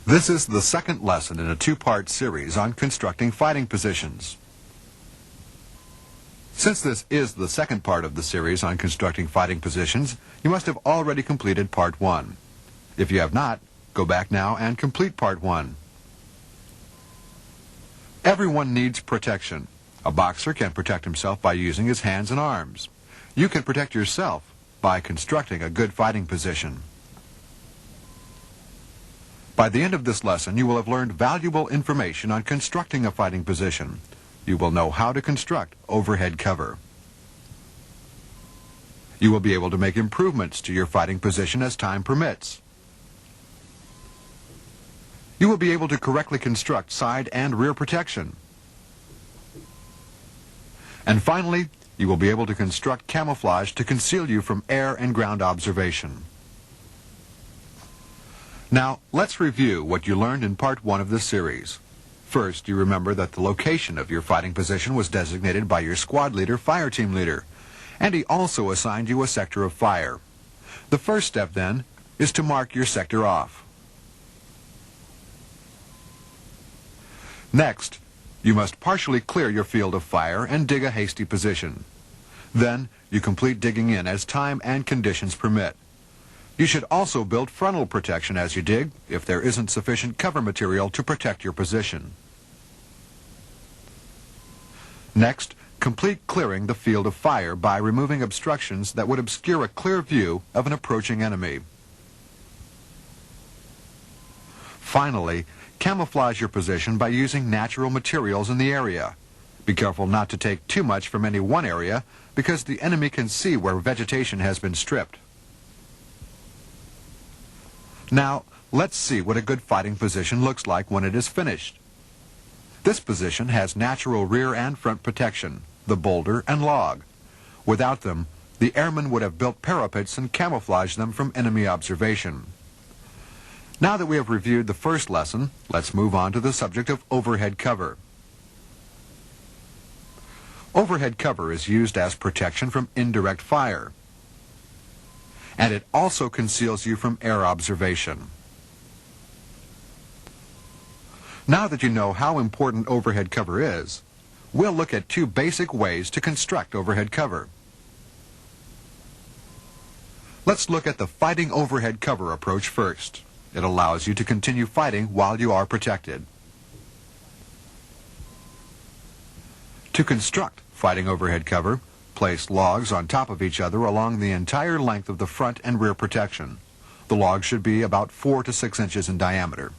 This is the second lesson in a two-part series on constructing fighting positions. Since this is the second part of the series on constructing fighting positions, you must have already completed part 1. If you have not, go back now and complete part 1. Everyone needs protection. A boxer can protect himself by using his hands and arms. You can protect yourself by constructing a good fighting position. By the end of this lesson, you will have learned valuable information on constructing a fighting position. You will know how to construct overhead cover. You will be able to make improvements to your fighting position as time permits. You will be able to correctly construct side and rear protection. And finally, you will be able to construct camouflage to conceal you from air and ground observation. Now, let's review what you learned in part 1 of this series. First, you remember that the location of your fighting position was designated by your squad leader, fire team leader, and he also assigned you a sector of fire. The first step, then, is to mark your sector off. Next, you must partially clear your field of fire and dig a hasty position. Then, you complete digging in as time and conditions permit. You should also build frontal protection as you dig if there isn't sufficient cover material to protect your position. Next, complete clearing the field of fire by removing obstructions that would obscure a clear view of an approaching enemy. Finally, camouflage your position by using natural materials in the area. Be careful not to take too much from any one area because the enemy can see where vegetation has been stripped. Now, let's see what a good fighting position looks like when it is finished. This position has natural rear and front protection, the boulder and log. Without them, the airmen would have built parapets and camouflaged them from enemy observation. Now that we have reviewed the first lesson, let's move on to the subject of overhead cover. Overhead cover is used as protection from indirect fire, and it also conceals you from air observation. Now that you know how important overhead cover is, we'll look at two basic ways to construct overhead cover. Let's look at the fighting overhead cover approach first. It allows you to continue fighting while you are protected. To construct fighting overhead cover, place logs on top of each other along the entire length of the front and rear protection. The logs should be about 4 to 6 inches in diameter.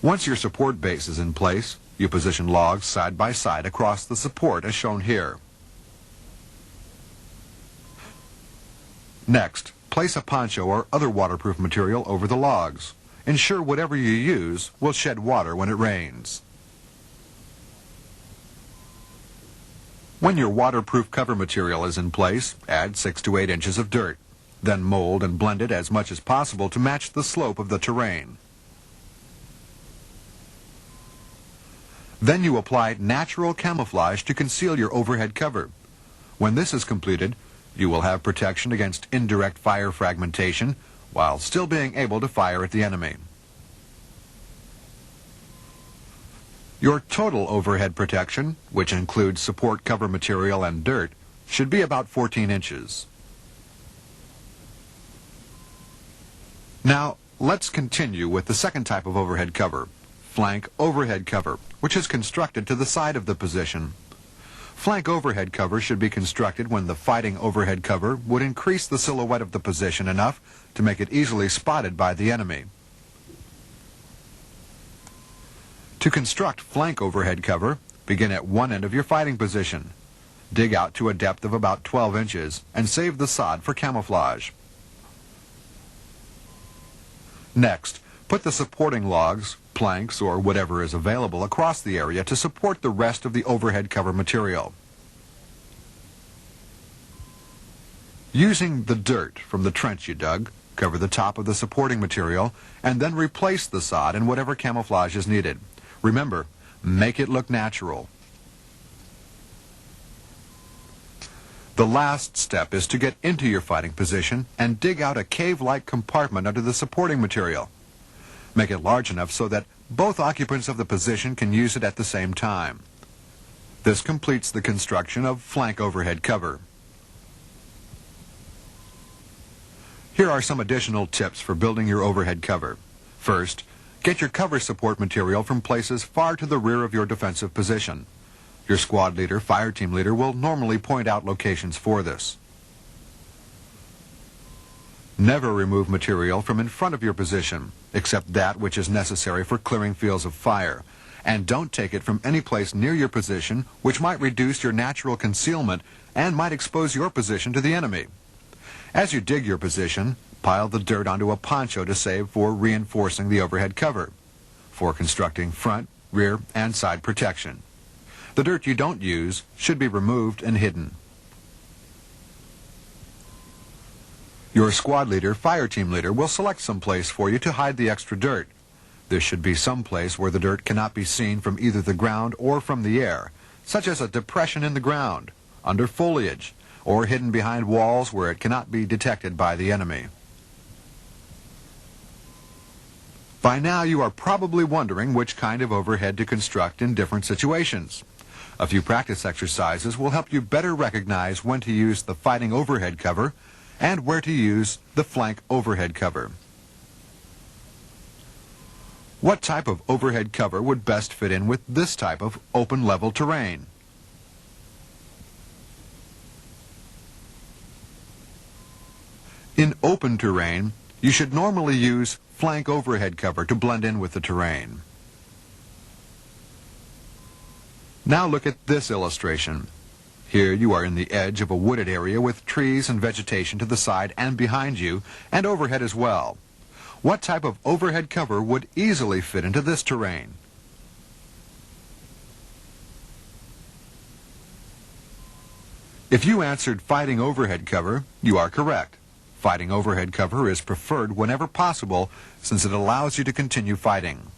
Once your support base is in place, you position logs side by side across the support as shown here. Next, place a poncho or other waterproof material over the logs. Ensure whatever you use will shed water when it rains. When your waterproof cover material is in place, add 6 to 8 inches of dirt. Then mold and blend it as much as possible to match the slope of the terrain. Then you apply natural camouflage to conceal your overhead cover. When this is completed, you will have protection against indirect fire fragmentation while still being able to fire at the enemy. Your total overhead protection, which includes support cover material and dirt, should be about 14 inches. Now, let's continue with the second type of overhead cover, flank overhead cover, which is constructed to the side of the position. Flank overhead cover should be constructed when the fighting overhead cover would increase the silhouette of the position enough to make it easily spotted by the enemy. To construct flank overhead cover, begin at one end of your fighting position. Dig out to a depth of about 12 inches and save the sod for camouflage. Next, put the supporting logs, planks, or whatever is available across the area to support the rest of the overhead cover material. Using the dirt from the trench you dug, cover the top of the supporting material and then replace the sod in whatever camouflage is needed. Remember, make it look natural. The last step is to get into your fighting position and dig out a cave-like compartment under the supporting material. Make it large enough so that both occupants of the position can use it at the same time. This completes the construction of flank overhead cover. Here are some additional tips for building your overhead cover. First, get your cover support material from places far to the rear of your defensive position. Your squad leader, fire team leader, will normally point out locations for this. Never remove material from in front of your position, except that which is necessary for clearing fields of fire. And don't take it from any place near your position which might reduce your natural concealment and might expose your position to the enemy. As you dig your position, pile the dirt onto a poncho to save for reinforcing the overhead cover, for constructing front, rear, and side protection. The dirt you don't use should be removed and hidden. Your squad leader, fire team leader, will select some place for you to hide the extra dirt. This should be some place where the dirt cannot be seen from either the ground or from the air, such as a depression in the ground, under foliage, or hidden behind walls where it cannot be detected by the enemy. By now you are probably wondering which kind of overhead to construct in different situations. A few practice exercises will help you better recognize when to use the fighting overhead cover and where to use the flank overhead cover. What type of overhead cover would best fit in with this type of open level terrain? In open terrain, you should normally use flank overhead cover to blend in with the terrain. Now look at this illustration. Here you are in the edge of a wooded area with trees and vegetation to the side and behind you, and overhead as well. What type of overhead cover would easily fit into this terrain? If you answered fighting overhead cover, you are correct. Fighting overhead cover is preferred whenever possible since it allows you to continue fighting.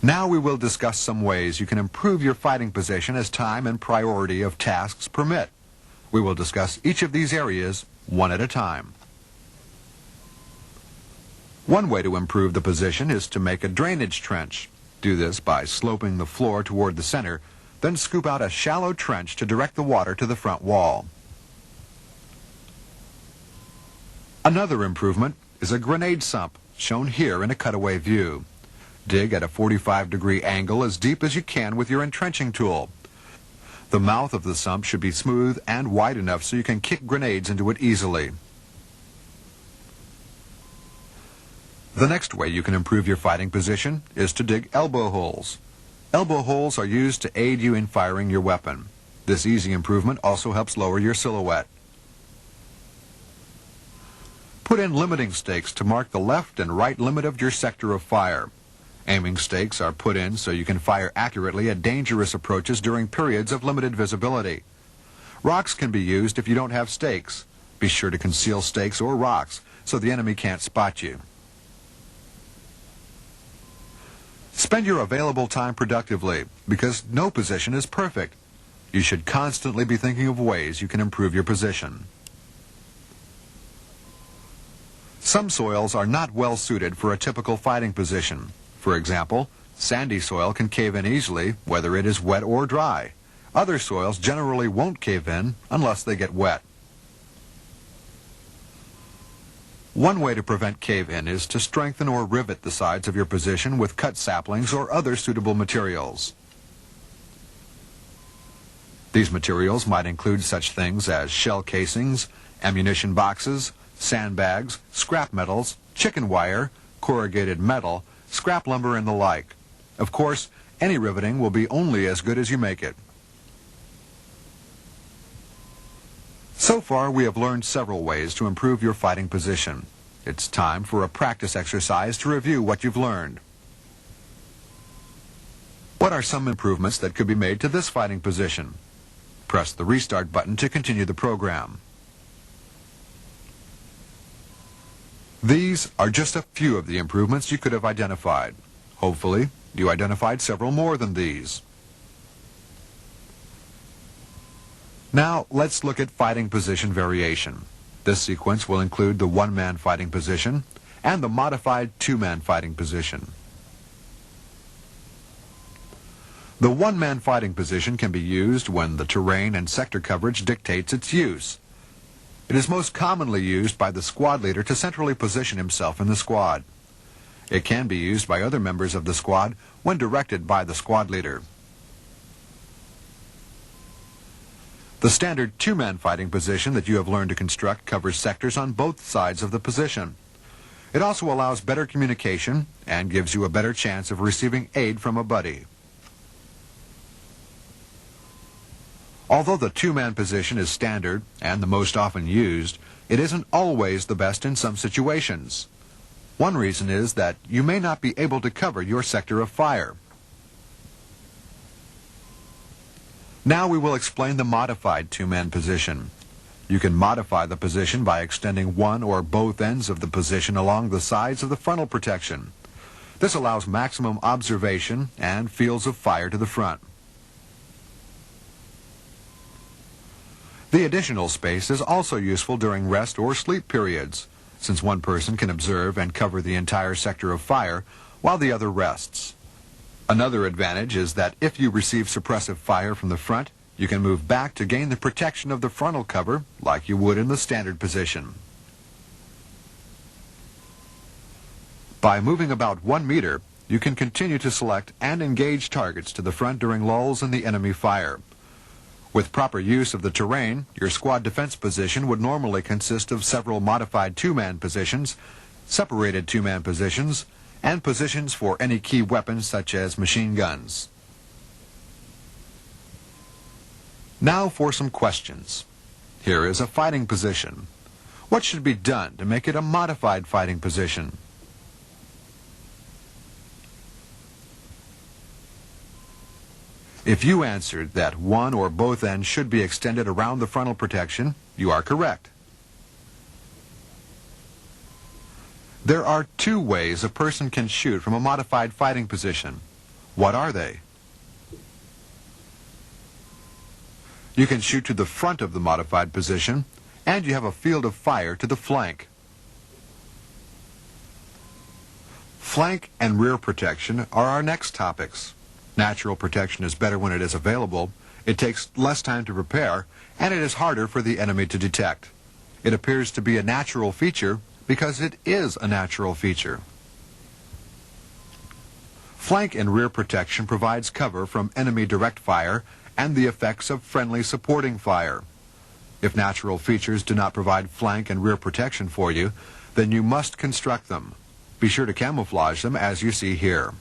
Now we will discuss some ways you can improve your fighting position as time and priority of tasks permit. We will discuss each of these areas one at a time. One way to improve the position is to make a drainage trench. Do this by sloping the floor toward the center, then scoop out a shallow trench to direct the water to the front wall. Another improvement is a grenade sump, shown here in a cutaway view. Dig at a 45-degree angle as deep as you can with your entrenching tool. The mouth of the sump should be smooth and wide enough so you can kick grenades into it easily. The next way you can improve your fighting position is to dig elbow holes. Elbow holes are used to aid you in firing your weapon. This easy improvement also helps lower your silhouette. Put in limiting stakes to mark the left and right limit of your sector of fire. Aiming stakes are put in so you can fire accurately at dangerous approaches during periods of limited visibility. Rocks can be used if you don't have stakes. Be sure to conceal stakes or rocks so the enemy can't spot you. Spend your available time productively because no position is perfect. You should constantly be thinking of ways you can improve your position. Some soils are not well suited for a typical fighting position. For example, sandy soil can cave in easily whether it is wet or dry. Other soils generally won't cave in unless they get wet. One way to prevent cave-in is to strengthen or rivet the sides of your position with cut saplings or other suitable materials. These materials might include such things as shell casings, ammunition boxes, sandbags, scrap metals, chicken wire, corrugated metal, scrap lumber, and the like. Of course, any riveting will be only as good as you make it. So far, we have learned several ways to improve your fighting position. It's time for a practice exercise to review what you've learned. What are some improvements that could be made to this fighting position? Press the restart button to continue the program. These are just a few of the improvements you could have identified. Hopefully, you identified several more than these. Now let's look at fighting position variation. This sequence will include the one-man fighting position and the modified two-man fighting position. The one-man fighting position can be used when the terrain and sector coverage dictates its use. It is most commonly used by the squad leader to centrally position himself in the squad. It can be used by other members of the squad when directed by the squad leader. The standard two-man fighting position that you have learned to construct covers sectors on both sides of the position. It also allows better communication and gives you a better chance of receiving aid from a buddy. Although the two-man position is standard and the most often used, it isn't always the best in some situations. One reason is that you may not be able to cover your sector of fire. Now we will explain the modified two-man position. You can modify the position by extending one or both ends of the position along the sides of the frontal protection. This allows maximum observation and fields of fire to the front. The additional space is also useful during rest or sleep periods, since one person can observe and cover the entire sector of fire while the other rests. Another advantage is that if you receive suppressive fire from the front, you can move back to gain the protection of the frontal cover like you would in the standard position. By moving about 1 meter, you can continue to select and engage targets to the front during lulls in the enemy fire. With proper use of the terrain, your squad defense position would normally consist of several modified two-man positions, separated two-man positions, and positions for any key weapons such as machine guns. Now for some questions. Here is a fighting position. What should be done to make it a modified fighting position? If you answered that one or both ends should be extended around the frontal protection, you are correct. There are two ways a person can shoot from a modified fighting position. What are they? You can shoot to the front of the modified position, and you have a field of fire to the flank. Flank and rear protection are our next topics. Natural protection is better when it is available. It takes less time to prepare, and it is harder for the enemy to detect. It appears to be a natural feature because it is a natural feature. Flank and rear protection provides cover from enemy direct fire and the effects of friendly supporting fire. If natural features do not provide flank and rear protection for you, then you must construct them. Be sure to camouflage them as you see here.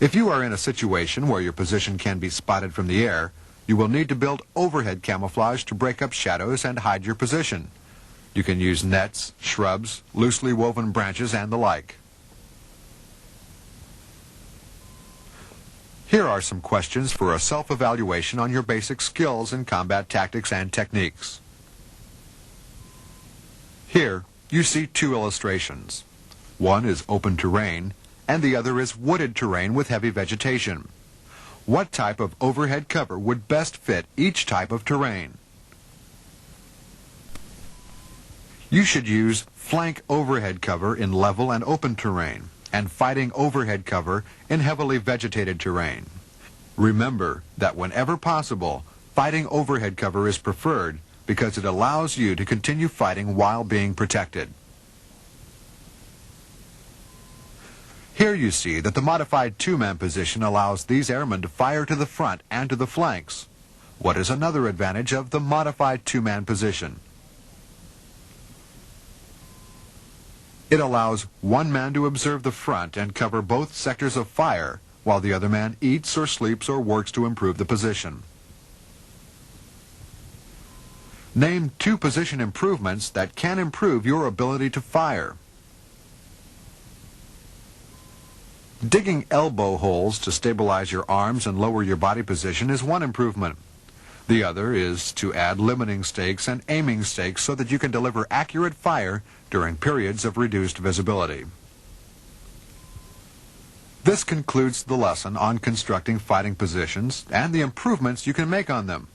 If you are in a situation where your position can be spotted from the air, you will need to build overhead camouflage to break up shadows and hide your position. You can use nets, shrubs, loosely woven branches, and the like. Here are some questions for a self-evaluation on your basic skills in combat tactics and techniques. Here, you see two illustrations. One is open terrain, and the other is wooded terrain with heavy vegetation. What type of overhead cover would best fit each type of terrain? You should use flank overhead cover in level and open terrain, and fighting overhead cover in heavily vegetated terrain. Remember that whenever possible, fighting overhead cover is preferred because it allows you to continue fighting while being protected. Here you see that the modified two-man position allows these airmen to fire to the front and to the flanks. What is another advantage of the modified two-man position? It allows one man to observe the front and cover both sectors of fire, while the other man eats or sleeps or works to improve the position. Name two position improvements that can improve your ability to fire. Digging elbow holes to stabilize your arms and lower your body position is one improvement. The other is to add limiting stakes and aiming stakes so that you can deliver accurate fire during periods of reduced visibility. This concludes the lesson on constructing fighting positions and the improvements you can make on them.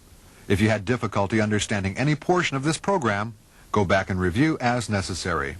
If you had difficulty understanding any portion of this program, go back and review as necessary.